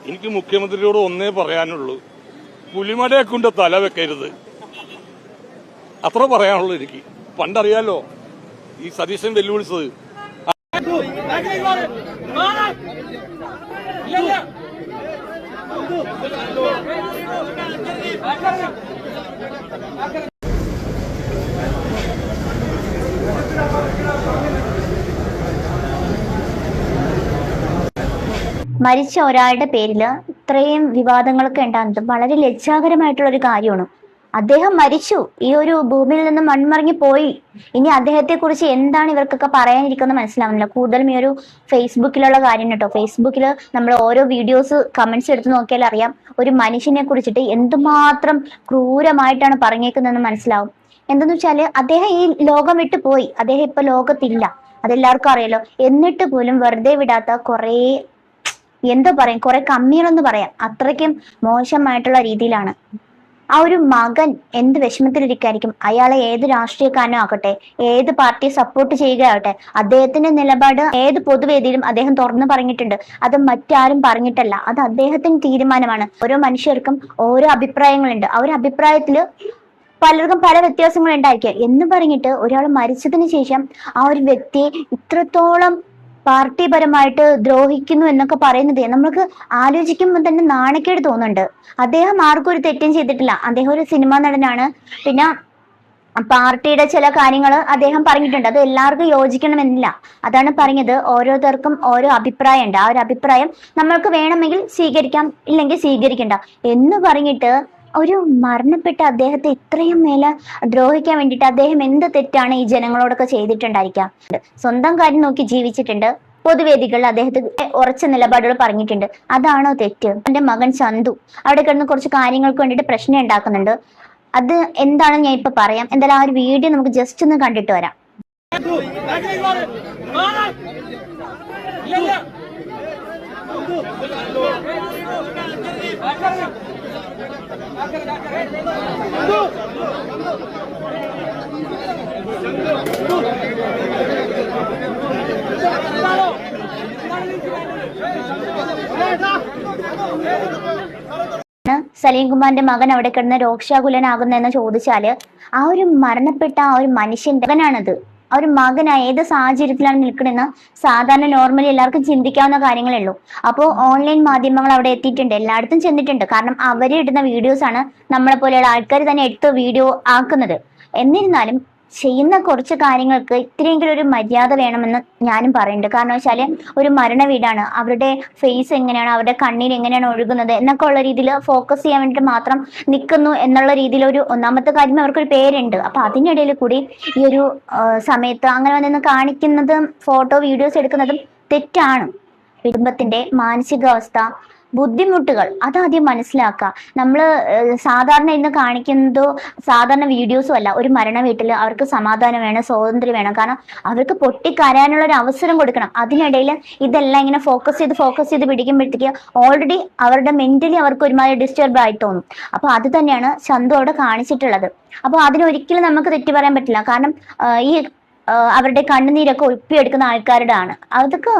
എനിക്ക് മുഖ്യമന്ത്രിയോട് ഒന്നേ പറയാനുള്ളൂ, പുലിമടയെ കൊണ്ട് തല വെക്കരുത്, അത്ര പറയാനുള്ളൂ എനിക്ക്. പണ്ടറിയാലോ ഈ സതീശൻ വെല്ലുവിളിച്ചത്. മരിച്ച ഒരാളുടെ പേരിൽ ഇത്രയും വിവാദങ്ങളൊക്കെ ഉണ്ടാകുന്നത് വളരെ ലജ്ജാകരമായിട്ടുള്ള ഒരു കാര്യമാണ്. അദ്ദേഹം മരിച്ചു, ഈ ഒരു ഭൂമിയിൽ നിന്ന് മൺമറങ്ങി പോയി. ഇനി അദ്ദേഹത്തെ കുറിച്ച് എന്താണ് ഇവർക്കൊക്കെ പറയാനിരിക്കുന്നത് മനസ്സിലാവുന്നില്ല. കൂടുതലും ഈ ഒരു ഫേസ്ബുക്കിലുള്ള കാര്യം കേട്ടോ. ഫേസ്ബുക്കിൽ നമ്മൾ ഓരോ വീഡിയോസ് കമന്റ്സ് എടുത്ത് നോക്കിയാൽ അറിയാം ഒരു മനുഷ്യനെ കുറിച്ചിട്ട് എന്തുമാത്രം ക്രൂരമായിട്ടാണ് പറഞ്ഞേക്കുന്നതെന്ന് മനസ്സിലാവും. എന്തെന്ന് വെച്ചാല് അദ്ദേഹം ഈ ലോകം വിട്ടു പോയി, അദ്ദേഹം ഇപ്പൊ ലോകത്തില്ല, അതെല്ലാവർക്കും അറിയാലോ. എന്നിട്ട് പോലും വെറുതെ വിടാത്ത കുറേ എന്തോ പറയും, കുറെ കമ്മികളെന്ന് പറയാം, അത്രയ്ക്കും മോശമായിട്ടുള്ള രീതിയിലാണ്. ആ ഒരു മകൻ എന്ത് വിഷമത്തിലിരിക്കായിരിക്കും. അയാളെ ഏത് രാഷ്ട്രീയക്കാരനോ ആകട്ടെ, ഏത് പാർട്ടിയെ സപ്പോർട്ട് ചെയ്യുകയാകട്ടെ, അദ്ദേഹത്തിന്റെ നിലപാട് ഏത് പൊതുവേദിയിലും അദ്ദേഹം തുറന്നു പറഞ്ഞിട്ടുണ്ട്. അത് മറ്റാരും പറഞ്ഞിട്ടല്ല, അത് അദ്ദേഹത്തിന്റെ തീരുമാനമാണ്. ഓരോ മനുഷ്യർക്കും ഓരോ അഭിപ്രായങ്ങളുണ്ട്. ആ ഒരു അഭിപ്രായത്തില് പലർക്കും പല വ്യത്യാസങ്ങൾ ഉണ്ടായിരിക്കുക എന്ന് പറഞ്ഞിട്ട് ഒരാൾ മരിച്ചതിന് ശേഷം ആ ഒരു വ്യക്തിയെ ഇത്രത്തോളം പാർട്ടിപരമായിട്ട് ദ്രോഹിക്കുന്നു എന്നൊക്കെ പറയുന്നത് നമുക്ക് ആലോചിക്കുമ്പോൾ തന്നെ നാണക്കേട് തോന്നുന്നുണ്ട്. അദ്ദേഹം ആർക്കും ഒരു തെറ്റും ചെയ്തിട്ടില്ല. അദ്ദേഹം ഒരു സിനിമാ നടനാണ്. പിന്നെ പാർട്ടിയുടെ ചില കാര്യങ്ങൾ അദ്ദേഹം പറഞ്ഞിട്ടുണ്ട്, അത് എല്ലാവർക്കും യോജിക്കണമെന്നില്ല. അതാണ് പറഞ്ഞത്, ഓരോരുത്തർക്കും ഓരോ അഭിപ്രായം ഉണ്ട്. ആ ഒരു അഭിപ്രായം നമ്മൾക്ക് വേണമെങ്കിൽ സ്വീകരിക്കാം, ഇല്ലെങ്കിൽ സ്വീകരിക്കണ്ട എന്ന് പറഞ്ഞിട്ട് ഒരു മരണപ്പെട്ട അദ്ദേഹത്തെ ഇത്രയും മേലെ ദ്രോഹിക്കാൻ വേണ്ടിയിട്ട് അദ്ദേഹം എന്ത് തെറ്റാണ് ഈ ജനങ്ങളോടൊക്കെ ചെയ്തിട്ടുണ്ടായിരിക്കാം. സ്വന്തം കാര്യം നോക്കി ജീവിച്ചിട്ടുണ്ട്. പൊതുവേദികളിൽ അദ്ദേഹത്തിന് ഉറച്ച നിലപാടുകൾ പറഞ്ഞിട്ടുണ്ട്. അതാണോ തെറ്റ്? എന്റെ മകൻ ചന്തു അവിടെ കിടന്ന് കുറച്ച് കാര്യങ്ങൾക്ക് വേണ്ടിയിട്ട് പ്രശ്നം ഉണ്ടാക്കുന്നുണ്ട്. അത് എന്താണെന്ന് ഞാൻ ഇപ്പൊ പറയാം. എന്തായാലും ആ ഒരു വീഡിയോ നമുക്ക് ജസ്റ്റ് ഒന്ന് കണ്ടിട്ട് വരാം. സലീംകുമാറിന്റെ മകൻ അവിടെ കിടന്ന് രോക്ഷാകുലനാകുന്നെന്ന് ചോദിച്ചാല് ആ ഒരു മരണപ്പെട്ട ആ ഒരു മനുഷ്യന്റെ മകനാണത്. ആ ഒരു മകൻ ഏത് സാഹചര്യത്തിലാണ് നിൽക്കണമെന്ന് സാധാരണ നോർമലി എല്ലാവർക്കും ചിന്തിക്കാവുന്ന കാര്യങ്ങളേ ഉള്ളൂ. അപ്പോൾ ഓൺലൈൻ മാധ്യമങ്ങൾ അവിടെ എത്തിയിട്ടുണ്ട്, എല്ലായിടത്തും ചെന്നിട്ടുണ്ട്. കാരണം അവര് ഇടുന്ന വീഡിയോസ് ആണ് നമ്മളെ പോലെയുള്ള ആൾക്കാർ തന്നെ എടുത്ത് വീഡിയോ ആക്കുന്നത്. എന്നിരുന്നാലും ചെയ്യുന്ന കുറച്ച് കാര്യങ്ങൾക്ക് ഇത്രയെങ്കിലും ഒരു മര്യാദ വേണമെന്ന് ഞാനും പറയുന്നുണ്ട്. കാരണം വെച്ചാല് ഒരു മരണ വീടാണ്, അവരുടെ ഫേസ് എങ്ങനെയാണ്, അവരുടെ കണ്ണീർ എങ്ങനെയാണ് ഒഴുകുന്നത് എന്നൊക്കെ ഉള്ള രീതിയിൽ ഫോക്കസ് ചെയ്യാൻ വേണ്ടിയിട്ട് മാത്രം നിൽക്കുന്നു എന്നുള്ള രീതിയിൽ ഒരു ഒന്നാമത്തെ കാര്യം അവർക്കൊരു പേരുണ്ട്. അപ്പൊ അതിനിടയിൽ കൂടി ഈ ഒരു സമയത്ത് അങ്ങനെ വന്ന് കാണിക്കുന്നതും ഫോട്ടോ വീഡിയോസ് എടുക്കുന്നതും തെറ്റാണ്. കുടുംബത്തിന്റെ മാനസികാവസ്ഥ, ബുദ്ധിമുട്ടുകൾ അതാദ്യം മനസ്സിലാക്കുക. നമ്മൾ സാധാരണ ഇന്ന് കാണിക്കുന്നതോ സാധാരണ വീഡിയോസും അല്ല. ഒരു മരണ വീട്ടിൽ അവർക്ക് സമാധാനം വേണം, സ്വാതന്ത്ര്യം വേണം. കാരണം അവർക്ക് പൊട്ടിക്കരയാനുള്ള ഒരു അവസരം കൊടുക്കണം. അതിനിടയിൽ ഇതെല്ലാം ഇങ്ങനെ ഫോക്കസ് ചെയ്ത് പിടിക്കുമ്പോഴത്തേക്ക് ഓൾറെഡി അവരുടെ മെന്റലി അവർക്ക് ഒരുമാതിരി ഡിസ്റ്റർബ് ആയി തോന്നും. അപ്പൊ അത് തന്നെയാണ് ചന്തു അവിടെ കാണിച്ചിട്ടുള്ളത്. അപ്പൊ അതിനൊരിക്കലും നമുക്ക് തെറ്റ് പറയാൻ പറ്റില്ല. കാരണം ഈ അവരുടെ കണ്ണുനീരൊക്കെ ഒപ്പിയെടുക്കുന്ന ആൾക്കാരുടെ ആണ്. അതൊക്കെ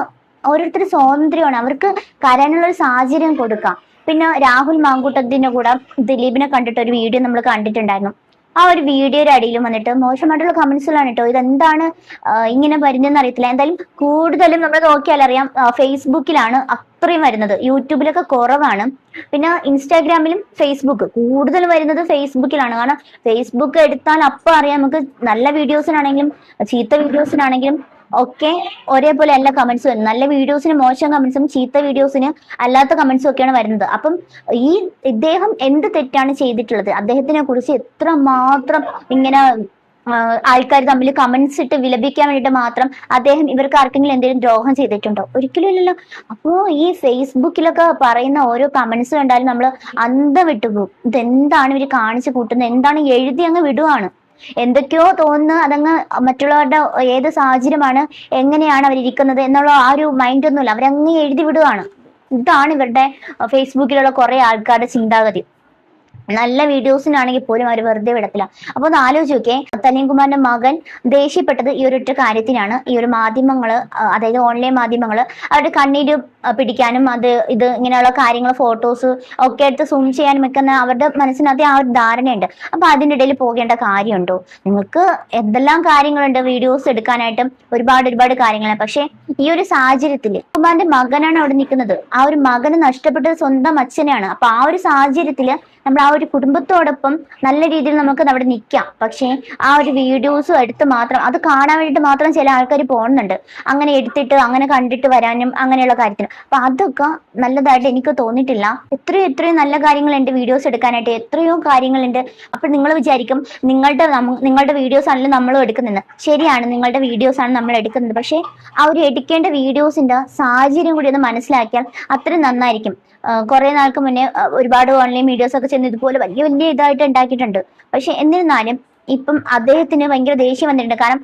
ഓരോരുത്തർ സ്വാതന്ത്ര്യമാണ്, അവർക്ക് കരയാനുള്ള ഒരു സാഹചര്യം കൊടുക്കാം. പിന്നെ രാഹുൽ മാങ്കൂട്ടത്തിന്റെ കൂടെ ദിലീപിനെ കണ്ടിട്ട് ഒരു വീഡിയോ നമ്മൾ കണ്ടിട്ടുണ്ടായിരുന്നു. ആ ഒരു വീഡിയോയുടെ അടിയിലും വന്നിട്ട് മോശമായിട്ടുള്ള കമന്റ്സുകളാണ് കേട്ടോ. ഇതെന്താണ് ഇങ്ങനെ വരുന്നതെന്ന് അറിയത്തില്ല. എന്തായാലും കൂടുതലും നമ്മൾ നോക്കിയാൽ അറിയാം ഫേസ്ബുക്കിലാണ് അത്രയും വരുന്നത്. യൂട്യൂബിലൊക്കെ കുറവാണ്. പിന്നെ ഇൻസ്റ്റാഗ്രാമിലും ഫേസ്ബുക്ക് കൂടുതൽ വരുന്നത് ഫേസ്ബുക്കിലാണ്. കാരണം ഫേസ്ബുക്ക് എടുത്താൽ അപ്പം അറിയാം നമുക്ക് നല്ല വീഡിയോസിനാണെങ്കിലും ചീത്ത വീഡിയോസിനാണെങ്കിലും ഒക്കെ ഒരേപോലെ എല്ലാ കമന്റ്സും വരുന്നത്. നല്ല വീഡിയോസിന് മോശം കമന്റ്സും ചീത്ത വീഡിയോസിന് അല്ലാത്ത കമന്റ്സും ഒക്കെയാണ് വരുന്നത്. അപ്പം ഈ ഇദ്ദേഹം എന്ത് തെറ്റാണ് ചെയ്തിട്ടുള്ളത്? അദ്ദേഹത്തിനെ കുറിച്ച് എത്ര മാത്രം ഇങ്ങനെ ആൾക്കാർ തമ്മിൽ കമന്റ്സ് ഇട്ട് വിലപിക്കാൻ വേണ്ടിയിട്ട് മാത്രം അദ്ദേഹം ഇവർക്ക് ആർക്കെങ്കിലും എന്തെങ്കിലും ദ്രോഹം ചെയ്തിട്ടുണ്ടോ? ഒരിക്കലും ഇല്ലല്ലോ. അപ്പോ ഈ ഫേസ്ബുക്കിലൊക്കെ പറയുന്ന ഓരോ കമന്റ്സ് കണ്ടാലും നമ്മൾ അന്തം വിട്ടുപോകും. ഇതെന്താണ് ഇവർ കാണിച്ചു കൂട്ടുന്നത്, എന്താണ് എഴുതി അങ്ങ് വിടുവാണ്. എന്തൊക്കെയോ തോന്നുന്നു. അതങ്ങ് മറ്റുള്ളവരുടെ ഏത് സാഹചര്യമാണ്, എങ്ങനെയാണ് അവരിയ്ക്കുന്നത് എന്നുള്ള ആ ഒരു മൈൻഡ് ഒന്നുമില്ല, അവരങ്ങ് എഴുതി വിടുകയാണ്. ഇതാണ് ഇവരുടെ ഫേസ്ബുക്കിലുള്ള കുറെ ആൾക്കാരുടെ ചിന്താഗതി. നല്ല വീഡിയോസിനാണെങ്കിൽ പോലും അവർ വെറുതെ വിടത്തില്ല. അപ്പൊ ഒന്ന് ആലോചിച്ച് നോക്കേ, സലീംകുമാറിന്റെ മകൻ ദേഷ്യപ്പെട്ടത് ഈ ഒരൊറ്റ കാര്യത്തിനാണ്. ഈ ഒരു മാധ്യമങ്ങള്, അതായത് ഓൺലൈൻ മാധ്യമങ്ങള് അവരുടെ കണ്ണീര് പിടിക്കാനും ഇത് ഇങ്ങനെയുള്ള കാര്യങ്ങൾ ഫോട്ടോസ് ഒക്കെ എടുത്ത് സൂം ചെയ്യാനും ഒക്കെ അവരുടെ മനസ്സിനകത്ത് ആ ഒരു ധാരണയുണ്ട്. അപ്പൊ അതിൻ്റെ ഇടയിൽ പോകേണ്ട കാര്യമുണ്ടോ? നിങ്ങൾക്ക് എന്തെല്ലാം കാര്യങ്ങളുണ്ട് വീഡിയോസ് എടുക്കാനായിട്ടും, ഒരുപാട് കാര്യങ്ങളാണ്. പക്ഷെ ഈ ഒരു സാഹചര്യത്തിൽ ഉമ്മാന്റെ മകനാണ് അവിടെ നിൽക്കുന്നത്. ആ ഒരു മകന് നഷ്ടപ്പെട്ടത് സ്വന്തം അച്ഛനെയാണ്. അപ്പൊ ആ ഒരു സാഹചര്യത്തിൽ നമ്മൾ ആ ഒരു കുടുംബത്തോടൊപ്പം നല്ല രീതിയിൽ നമുക്ക് അവിടെ നിൽക്കാം. പക്ഷേ ആ ഒരു വീഡിയോസും എടുത്ത് മാത്രം അത് കാണാൻ വേണ്ടിയിട്ട് മാത്രം ചില ആൾക്കാർ പോകുന്നുണ്ട്. അങ്ങനെ എടുത്തിട്ട് അങ്ങനെ കണ്ടിട്ട് വരാനും അങ്ങനെയുള്ള കാര്യത്തിന്. അപ്പൊ അതൊക്കെ നല്ലതായിട്ട് എനിക്ക് തോന്നിയിട്ടില്ല. എത്രയും നല്ല കാര്യങ്ങളുണ്ട് വീഡിയോസ് എടുക്കാനായിട്ട്, എത്രയോ കാര്യങ്ങളുണ്ട്. അപ്പൊ നിങ്ങൾ വിചാരിക്കും നിങ്ങളുടെ വീഡിയോസ് ആണല്ലോ നമ്മളും എടുക്കുന്നത്. ശരിയാണ്, നിങ്ങളുടെ വീഡിയോസ് ആണ് നമ്മൾ എടുക്കുന്നത്. പക്ഷെ ആ ഒരു എടുക്കേണ്ട വീഡിയോസിന്റെ സാഹചര്യം കൂടി ഒന്ന് മനസ്സിലാക്കിയാൽ അത്രയും നന്നായിരിക്കും. കുറെ നാൾക്ക് മുന്നേ ഒരുപാട് ഓൺലൈൻ വീഡിയോസ് ഒക്കെ ചെന്ന് ഇതുപോലെ വലിയ ഇതായിട്ട് ഉണ്ടാക്കിയിട്ടുണ്ട്. പക്ഷെ എന്നിരുന്നാലും ഇപ്പം അദ്ദേഹത്തിന് ഭയങ്കര ദേഷ്യം വന്നിട്ടുണ്ട്. കാരണം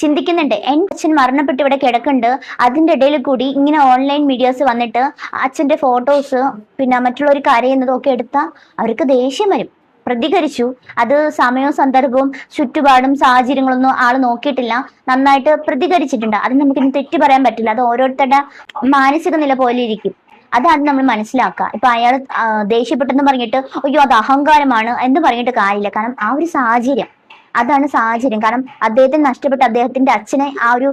ചിന്തിക്കുന്നുണ്ട്, എൻ്റെ അച്ഛൻ മരണപ്പെട്ട് ഇവിടെ കിടക്കുന്നുണ്ട്, അതിൻ്റെ ഇടയിൽ കൂടി ഇങ്ങനെ ഓൺലൈൻ മീഡിയാസ് വന്നിട്ട് അച്ഛൻ്റെ ഫോട്ടോസ് പിന്നെ മറ്റുള്ളവർ കരയുന്നതും ഒക്കെ എടുത്താൽ അവർക്ക് ദേഷ്യം വരും. പ്രതികരിച്ചു. അത് സമയവും സന്ദർഭവും ചുറ്റുപാടും സാഹചര്യങ്ങളൊന്നും ആള് നോക്കിയിട്ടില്ല, നന്നായിട്ട് പ്രതികരിച്ചിട്ടുണ്ട്. അത് നമുക്കിനി തെറ്റ് പറയാൻ പറ്റില്ല. അത് ഓരോരുത്തരുടെ മാനസിക നില പോലെ ഇരിക്കും. അതാണ് നമ്മൾ മനസ്സിലാക്കുക. ഇപ്പൊ അയാൾ ദേഷ്യപ്പെട്ടെന്ന് പറഞ്ഞിട്ട് അയ്യോ അത് അഹങ്കാരമാണ് എന്ന് പറഞ്ഞിട്ട് കാര്യമില്ല. കാരണം ആ ഒരു സാഹചര്യം, അതാണ് സാഹചര്യം. കാരണം അദ്ദേഹത്തിന് നഷ്ടപ്പെട്ട അദ്ദേഹത്തിന്റെ അച്ഛനെ ആ ഒരു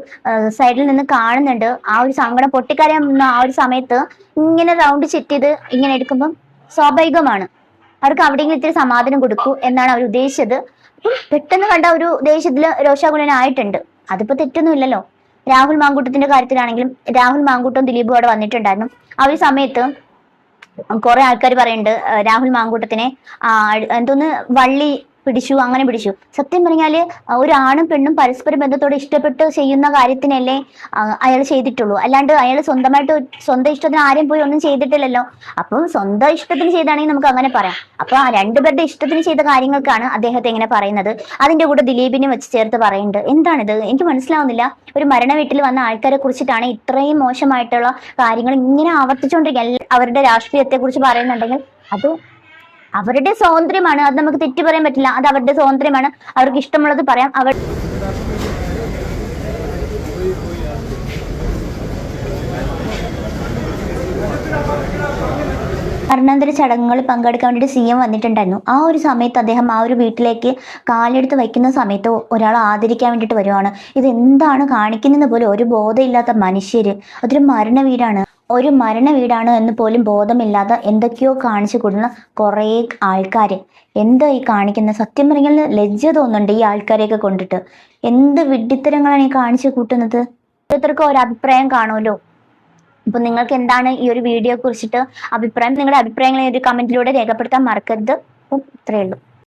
സൈഡിൽ നിന്ന് കാണുന്നുണ്ട്. ആ ഒരു സങ്കടം പൊട്ടിക്കരയുന്ന ആ ഒരു സമയത്ത് ഇങ്ങനെ റൗണ്ട് ചെറ്റിയത് ഇങ്ങനെ എടുക്കുമ്പം സ്വാഭാവികമാണ് അവർക്ക് അവിടെയെങ്കിലും ഇത്തിരി സമാധാനം കൊടുക്കൂ എന്നാണ് അവർ ഉദ്ദേശിച്ചത്. പെട്ടെന്ന് കണ്ട ഒരു ദേഷ്യത്തില് രോഷാകുലനായിട്ടുണ്ട്. അതിപ്പോ തെറ്റൊന്നുമില്ലല്ലോ. രാഹുൽ മാങ്കൂട്ടത്തിന്റെ കാര്യത്തിലാണെങ്കിലും രാഹുൽ മാങ്കൂട്ടും ദിലീപും അവിടെ വന്നിട്ടുണ്ടായിരുന്നു. ആ ഒരു സമയത്ത് കുറെ ആൾക്കാർ പറയുന്നുണ്ട് രാഹുൽ മാങ്കൂട്ടത്തിനെ എന്തോന്ന് വള്ളി പിടിച്ചു, അങ്ങനെ പിടിച്ചു. സത്യം പറഞ്ഞാല് ഒരു ആണും പെണ്ണും പരസ്പര ബന്ധത്തോടെ ഇഷ്ടപ്പെട്ട് ചെയ്യുന്ന കാര്യത്തിനല്ലേ അയാൾ ചെയ്തിട്ടുള്ളൂ. അല്ലാണ്ട് അയാൾ സ്വന്തം ഇഷ്ടത്തിന് ആരെയും പോയി ഒന്നും ചെയ്തിട്ടില്ലല്ലോ. അപ്പം സ്വന്തം ഇഷ്ടത്തിന് ചെയ്താണെങ്കിൽ നമുക്ക് അങ്ങനെ പറയാം. അപ്പൊ ആ രണ്ടുപേരുടെ ഇഷ്ടത്തിന് ചെയ്ത കാര്യങ്ങൾക്കാണ് അദ്ദേഹത്തെ ഇങ്ങനെ പറയുന്നത്. അതിന്റെ കൂടെ ദിലീപിനെ വെച്ച് ചേർത്ത് പറയുന്നുണ്ട്. എന്താണിത്? എനിക്ക് മനസ്സിലാവുന്നില്ല. ഒരു മരണ വീട്ടിൽ വന്ന ആൾക്കാരെ കുറിച്ചിട്ടാണ് ഇത്രയും മോശമായിട്ടുള്ള കാര്യങ്ങൾ ഇങ്ങനെ ആവർത്തിച്ചുകൊണ്ടിരിക്കുക. അവരുടെ രാഷ്ട്രീയത്തെ കുറിച്ച് പറയുന്നുണ്ടെങ്കിൽ അത് അവരുടെ സ്വാതന്ത്ര്യമാണ്. അത് നമുക്ക് തെറ്റു പറയാൻ പറ്റില്ല. അത് അവരുടെ സ്വാതന്ത്ര്യമാണ്. അവർക്ക് ഇഷ്ടമുള്ളത് പറയാം. മരണാന്തര ചടങ്ങുകൾ പങ്കെടുക്കാൻ വേണ്ടിയിട്ട് CM വന്നിട്ടുണ്ടായിരുന്നു. ആ ഒരു സമയത്ത് അദ്ദേഹം ആ ഒരു വീട്ടിലേക്ക് കാലെടുത്ത് വയ്ക്കുന്ന സമയത്ത് ഒരാൾ ആദരിക്കാൻ വേണ്ടിയിട്ട് വരുവാണ്. ഇത് എന്താണ് കാണിക്കുന്നത് പോലും ഒരു ബോധമില്ലാത്ത മനുഷ്യര്. അതൊരു മരണ വീടാണ് എന്ന് പോലും ബോധമില്ലാതെ എന്തൊക്കെയോ കാണിച്ചു കൊടുക്കുന്ന കുറേ ആൾക്കാർ. എന്താ ഈ കാണിക്കുന്നത്? സത്യം പറഞ്ഞാൽ ലജ്ജ തോന്നുന്നുണ്ട് ഈ ആൾക്കാരെയൊക്കെ കൊണ്ടിട്ട്. എന്ത് വിഡ്ഢിത്തരങ്ങളാണ് ഈ കാണിച്ചു കൂട്ടുന്നത്? ഓരോരുത്തർക്കും ഒരു അഭിപ്രായം കാണുമല്ലോ. അപ്പൊ നിങ്ങൾക്ക് എന്താണ് ഈ ഒരു വീഡിയോ കുറിച്ചിട്ട് അഭിപ്രായം? നിങ്ങളുടെ അഭിപ്രായങ്ങൾ ഒരു കമന്റിലൂടെ രേഖപ്പെടുത്താൻ മറക്കരുത്. അപ്പം ഇത്രയേ ഉള്ളൂ.